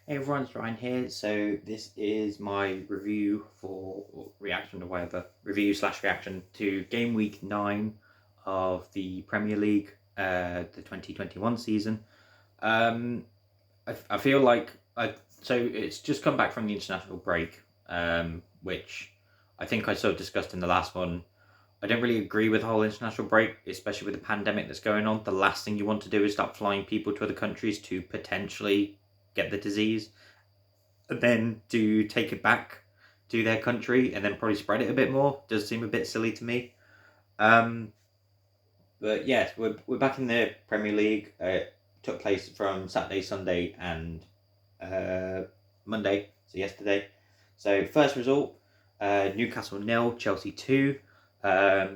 Hey everyone, it's Ryan here. So this is my review for or reaction or whatever review/reaction to Game Week 9 of the Premier League, the 2021 season. Um, I feel like so it's just come back from the international break, which I think I sort of discussed in the last one. I don't really agree with the whole international break, especially with the pandemic that's going on. The last thing you want to do is start flying people to other countries to potentially get the disease, and then to take it back to their country and then probably spread it a bit more does seem a bit silly to me. Um, but yes, we're back in the Premier League. It took place from Saturday, Sunday, and uh, Monday, so yesterday. So first result, Newcastle 0, Chelsea 2. I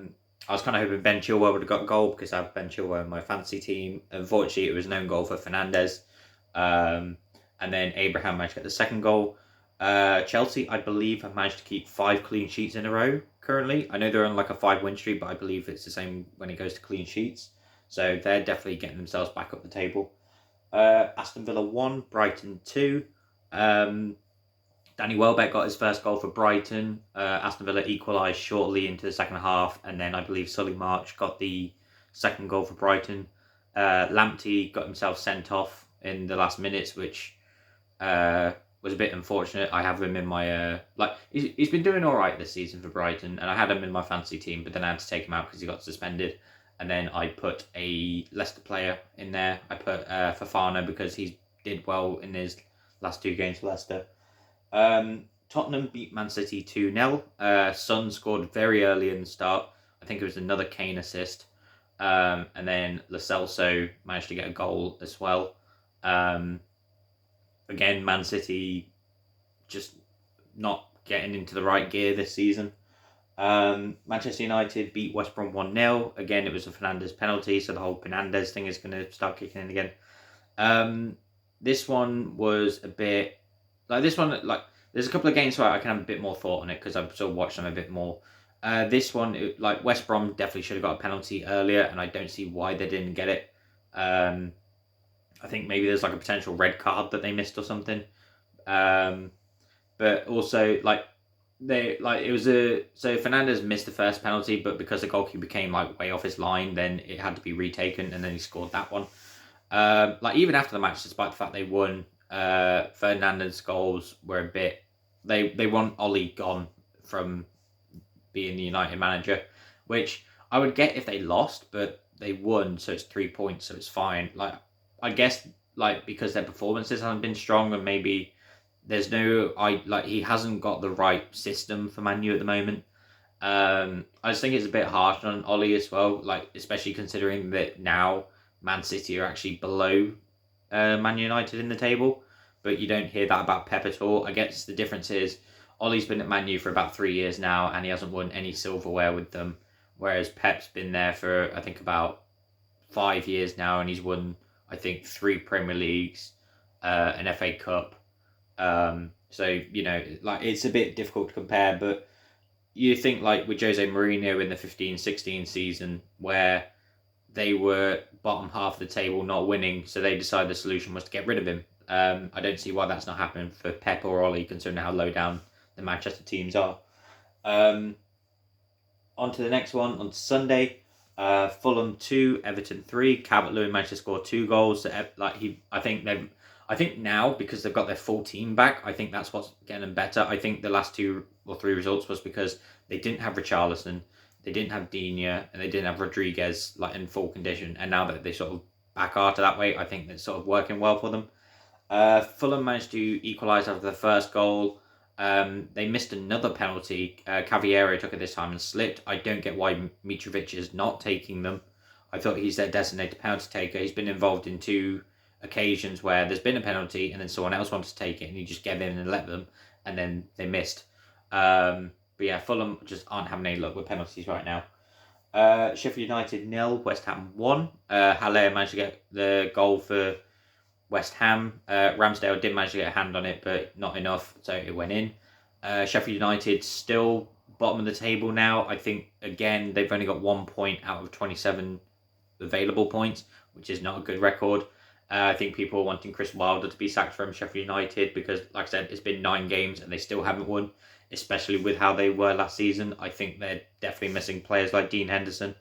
was kind of hoping Ben Chilwell would have got a goal because I have Ben Chilwell in my fantasy team. Unfortunately, it was an own goal for Fernandes. And then Abraham managed to get the second goal. Chelsea, I believe, have managed to keep 5 clean sheets in a row currently. I know they're on like a 5-win streak, but I believe it's the same when it goes to clean sheets. So they're definitely getting themselves back up the table. Aston Villa 1, Brighton 2. Danny Welbeck got his first goal for Brighton. Aston Villa equalised shortly into the second half, and then I believe Solly March got the second goal for Brighton. Lamptey got himself sent off in the last minutes, which was a bit unfortunate. I have him in my he's been doing all right this season for Brighton, and I had him in my fantasy team, but then I had to take him out because he got suspended. And then I put a Leicester player in there. I put Fofana because he did well in his last 2 games for Leicester. Tottenham beat Man City 2-0. Son scored very early in the start. I think it was another Kane assist. And then Lo Celso managed to get a goal as well. Again, Man City just not getting into the right gear this season. Manchester United beat West Brom 1-0. Again, it was a Fernandes penalty, so the whole Fernandes thing is going to start kicking in again. This one was a bit there's a couple of games where I can have a bit more thought on it because I've sort of watched them a bit more. This one, West Brom definitely should have got a penalty earlier, and I don't see why they didn't get it. I think maybe there's like a potential red card that they missed or something. But also so Fernandes missed the first penalty, but because the goalkeeper came way off his line, then it had to be retaken, and then he scored that one. Even after the match, despite the fact they won, Fernandes' goals were a bit. They want Ollie gone from being the United manager, which I would get if they lost, but they won, so it's 3 points, so it's fine. I guess because their performances haven't been strong, and maybe there's he hasn't got the right system for Man U at the moment. I just think it's a bit harsh on Ollie as well, especially considering that now Man City are actually below Man United in the table, but you don't hear that about Pep at all. I guess the difference is Ollie's been at Man U for about 3 years now, and he hasn't won any silverware with them, whereas Pep's been there for I think about 5 years now, and he's won I think 3 Premier Leagues, an FA Cup. So it's a bit difficult to compare, but you think with Jose Mourinho in the 15-16 season where they were bottom half of the table not winning, so they decided the solution was to get rid of him. I don't see why that's not happening for Pep or Ollie, considering how low down the Manchester teams are. On to the next one on Sunday. Fulham 2, Everton 3. Calvert-Lewin managed to score 2 goals. I think now, because they've got their full team back, I think that's what's getting them better. I think the last 2 or 3 results was because they didn't have Richarlison, they didn't have Digne, and they didn't have Rodriguez in full condition. And now that they sort of back are to that way, I think that's sort of working well for them. Fulham managed to equalise after the first goal. They missed another penalty. Cavallero took it this time and slipped. I don't get why Mitrovic is not taking them. I thought he's their designated penalty taker. He's been involved in 2 occasions where there's been a penalty and then someone else wanted to take it and he just gave in and let them, and then they missed. But yeah, Fulham just aren't having any luck with penalties right now. Sheffield United 0, West Ham 1. Haller managed to get the goal for West Ham. Ramsdale did manage to get a hand on it, but not enough, so it went in. Sheffield United still bottom of the table now. I think, again, they've only got 1 point out of 27 available points, which is not a good record. I think people are wanting Chris Wilder to be sacked from Sheffield United because, like I said, it's been 9 games and they still haven't won, especially with how they were last season. I think they're definitely missing players like Dean Henderson.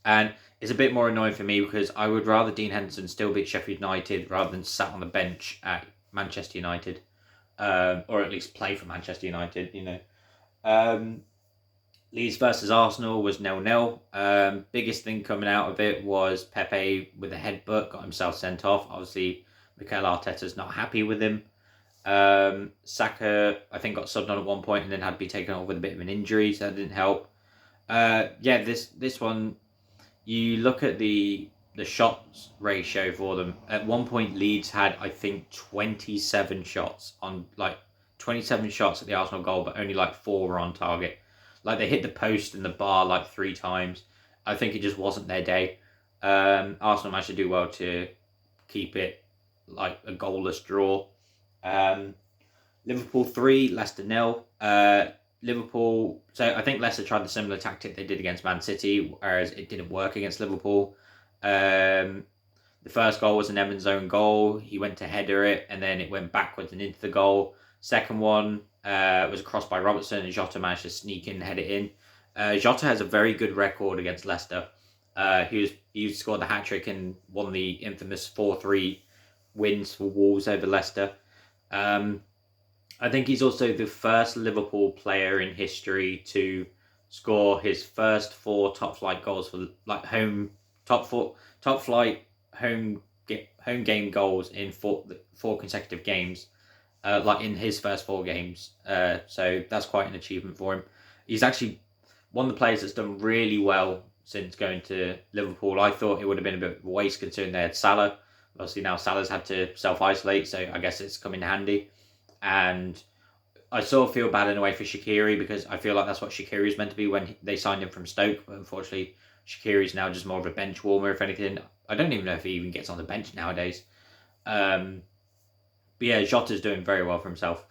And it's a bit more annoying for me because I would rather Dean Henderson still beat Sheffield United rather than sat on the bench at Manchester United, or at least play for Manchester United, you know. Leeds versus Arsenal was 0-0. Biggest thing coming out of it was Pepe with a headbutt got himself sent off. Obviously, Mikel Arteta's not happy with him. Saka, I think, got subbed on at one point and then had to be taken off with a bit of an injury, so that didn't help. This one, you look at the shots ratio for them. At one point, Leeds had, I think, 27 shots on 27 shots at the Arsenal goal, but only 4 were on target. They hit the post and the bar 3 times. I think it just wasn't their day. Arsenal managed to do well to keep it a goalless draw. Liverpool 3, Leicester 0. Liverpool. So I think Leicester tried the similar tactic they did against Man City, whereas it didn't work against Liverpool. The first goal was an Evans' own goal. He went to header it, and then it went backwards and into the goal. Second one was a cross by Robertson, and Jota managed to sneak in and head it in. Jota has a very good record against Leicester. He scored the hat-trick and won the infamous 4-3 wins for Wolves over Leicester. I think he's also the first Liverpool player in history to score his first 4 top-flight goals for top-flight home game goals in 4 consecutive games. In his first 4 games. So that's quite an achievement for him. He's actually one of the players that's done really well since going to Liverpool. I thought it would have been a bit of a waste considering they had Salah. Obviously now Salah's had to self-isolate, so I guess it's come in handy. And I sort of feel bad in a way for Shaqiri because I feel like that's what Shaqiri was meant to be when they signed him from Stoke. But unfortunately, Shaqiri's now just more of a bench warmer, if anything. I don't even know if he even gets on the bench nowadays. But yeah, Jota's doing very well for himself.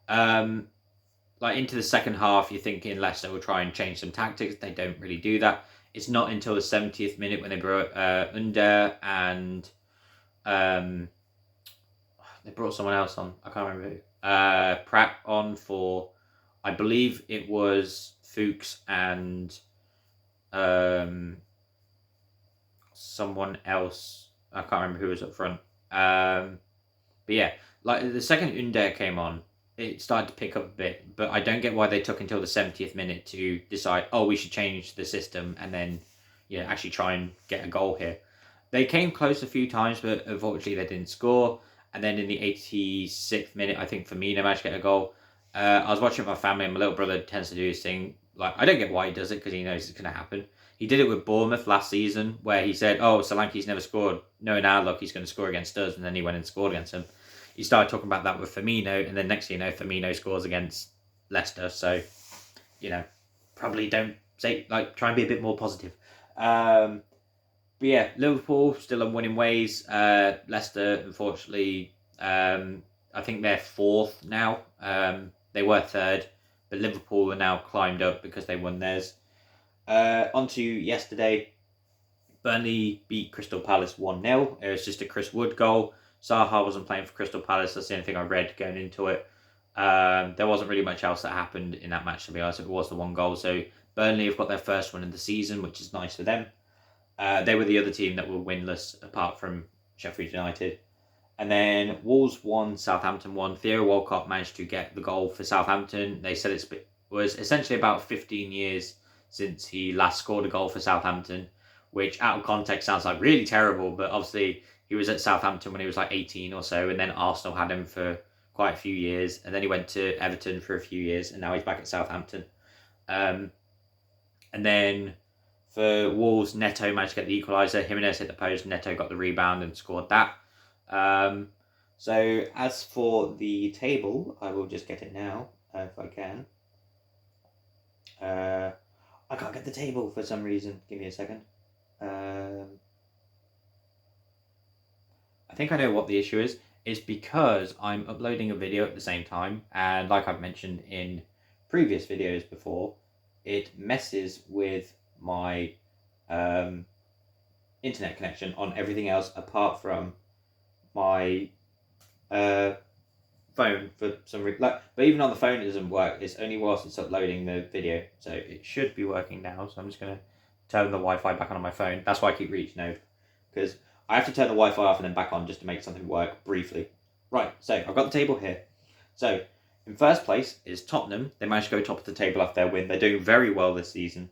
Into the second half, you're thinking Leicester will try and change some tactics. They don't really do that. It's not until the 70th minute when they brought Under and they brought someone else on. I can't remember who. Pratt on for, I believe it was Fuchs and someone else. I can't remember who was up front. But yeah, the second Under came on, it started to pick up a bit, but I don't get why they took until the 70th minute to decide, we should change the system and then actually try and get a goal here. They came close a few times, but unfortunately they didn't score. And then in the 86th minute, I think Firmino managed to get a goal. I was watching with my family, and my little brother tends to do his thing. I don't get why he does it, because he knows it's going to happen. He did it with Bournemouth last season, where he said, Solanke's never scored. No, now look, he's going to score against us. And then he went and scored against him. He started talking about that with Firmino, and then next thing you know, Firmino scores against Leicester. So, probably don't say, try and be a bit more positive. But yeah, Liverpool still on winning ways. Leicester, unfortunately, I think they're 4th now. They were 3rd, but Liverpool are now climbed up because they won theirs. On to yesterday, Burnley beat Crystal Palace 1-0. It was just a Chris Wood goal. Zaha wasn't playing for Crystal Palace. That's the only thing I read going into it. There wasn't really much else that happened in that match, to be honest. It was the 1 goal. So Burnley have got their first win of the season, which is nice for them. They were the other team that were winless apart from Sheffield United. And then Wolves won, Southampton won. Theo Walcott managed to get the goal for Southampton. They said it was essentially about 15 years since he last scored a goal for Southampton, which out of context sounds like really terrible, but obviously he was at Southampton when he was 18 or so, and then Arsenal had him for quite a few years, and then he went to Everton for a few years, and now he's back at Southampton. And then for Wolves, Neto managed to get the equaliser. Jimenez hit the post. Neto got the rebound and scored that. So as for the table, I will just get it now if I can. I can't get the table for some reason. Give me a second. I think I know what the issue is. It's because I'm uploading a video at the same time, and like I've mentioned in previous videos before, it messes with my internet connection on everything else apart from my phone for some reason. But even on the phone, it doesn't work. It's only whilst it's uploading the video, so it should be working now. So I'm just gonna turn the Wi-Fi back on my phone. That's why I keep reaching out, because I have to turn the Wi-Fi off and then back on just to make something work briefly. Right. So I've got the table here. So in first place is Tottenham. They managed to go top of the table after their win. They're doing very well this season.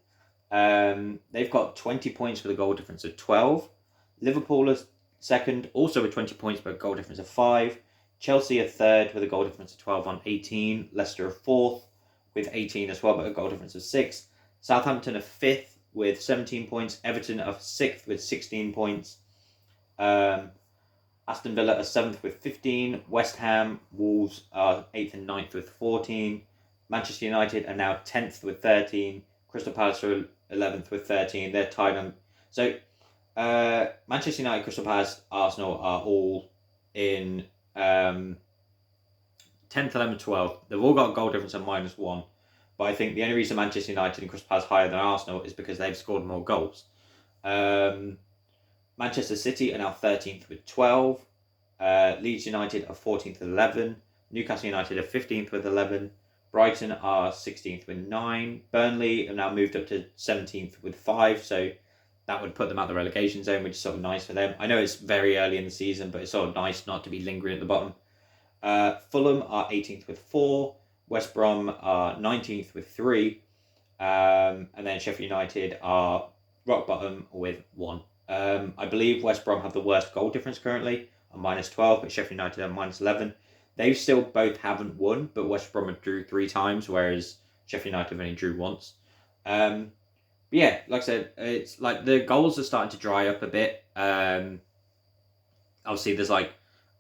They've got 20 points with a goal difference of 12. Liverpool is second, also with 20 points but a goal difference of 5. Chelsea are third with a goal difference of 12 on 18. Leicester are fourth with 18 as well, but a goal difference of 6. Southampton are fifth with 17 points. Everton are sixth with 16 points. Aston Villa are 7th with 15. West Ham, Wolves are 8th and 9th with 14. Manchester United are now 10th with 13. Crystal Palace are 11th with 13. They're tied on. So, Manchester United, Crystal Palace, Arsenal are all in 10th, 11th, 12th. They've all got a goal difference of -1. But I think the only reason Manchester United and Crystal Palace are higher than Arsenal is because they've scored more goals. Manchester City are now 13th with 12. Leeds United are 14th with 11. Newcastle United are 15th with 11. Brighton are 16th with 9. Burnley have now moved up to 17th with 5. So that would put them at the relegation zone, which is sort of nice for them. I know it's very early in the season, but it's sort of nice not to be lingering at the bottom. Fulham are 18th with 4. West Brom are 19th with 3. And then Sheffield United are rock bottom with 1. I believe West Brom have the worst goal difference currently on -12, but Sheffield United are -11. They still both haven't won, but West Brom have drew 3 times, whereas Sheffield United have only drew once. But yeah, like I said, it's like the goals are starting to dry up a bit. Obviously, there's like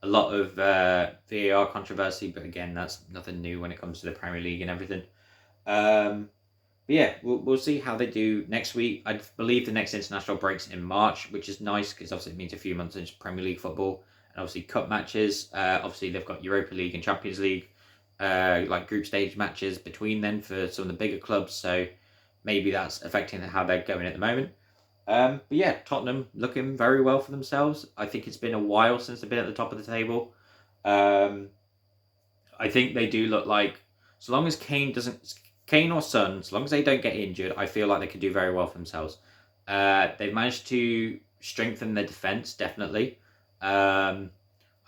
a lot of VAR controversy, but again, that's nothing new when it comes to the Premier League and everything. But yeah, we'll see how they do next week. I believe the next international break's in March, which is nice because obviously it means a few months into Premier League football and obviously cup matches. Obviously they've got Europa League and Champions League, like group stage matches between them for some of the bigger clubs. So maybe that's affecting how they're going at the moment. But yeah, Tottenham looking very well for themselves. I think it's been a while since they've been at the top of the table. I think they do look like, so long as Kane or Son, as long as they don't get injured, I feel like they could do very well for themselves. They've managed to strengthen their defence, definitely. I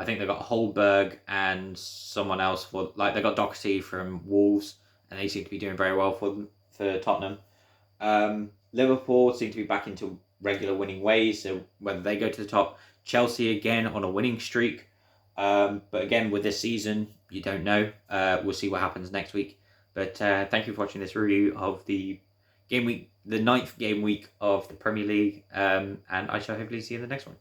think they've got Holberg and someone else they got Doherty from Wolves, and they seem to be doing very well for Tottenham. Liverpool seem to be back into regular winning ways, so whether they go to the top. Chelsea again on a winning streak. But again, with this season, you don't know. We'll see what happens next week. But thank you for watching this review of the game week, the 9th game week of the Premier League. And I shall hopefully see you in the next one.